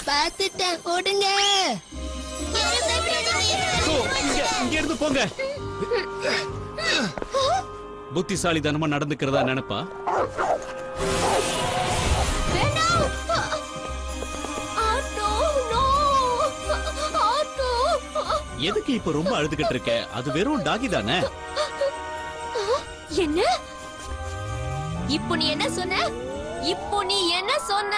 பாத்துட்டேன், ஓடுங்க. இங்க இருந்து போங்க. புத்திசாலித்தனமா நடந்துக்கிறதா நினைப்பா? எதுக்கு இப்ப ரொம்ப அழுதுகிட்டு இருக்க? அது வெறும் டாகி தானே. என்ன? இப்போ நீ என்ன சொன்ன? இப்போ நீ என்ன சொன்ன?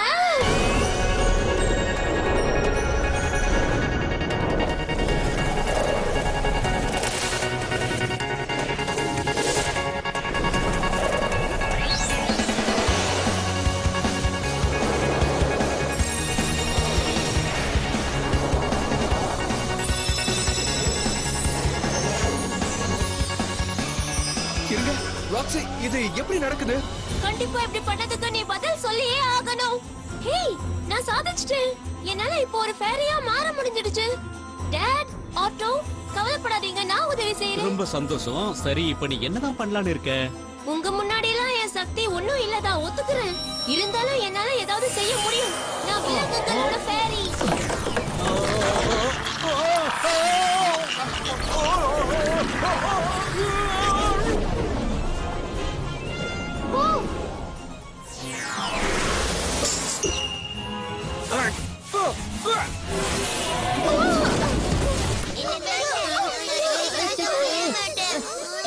ராக்ஸி, இது எப்படி நடக்குது? கண்டிப்பா இப்படி பண்ணதுக்கு நீ பதில் சொல்லியே ஆகணும். ஹேய், நான் சாதிச்சிட்டேன். என்னால இப்போ ஒரு ஃபேரியா மாற முடிஞ்சிடுச்சு. டாட், ஆட்டோ, கவலைப்படாதீங்க, நான் உதவி செய்யறேன். ரொம்ப சந்தோஷம். சரி, இப்ப நீ என்னதான் பண்ணலாம்னு இருக்க? உங்க முன்னாடி எல்லாம் என் சக்தி ஒண்ணும் இல்லதா ஒத்துக்கிறேன். இருந்தாலும் என்னால ஏதாவது செய்ய முடியும். நான் விலங்குகளோட ஃபேரி.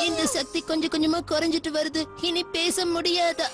இந்த சக்தி கொஞ்சம் கொஞ்சமா குறைஞ்சிட்டு வருது. இனி பேச முடியாது.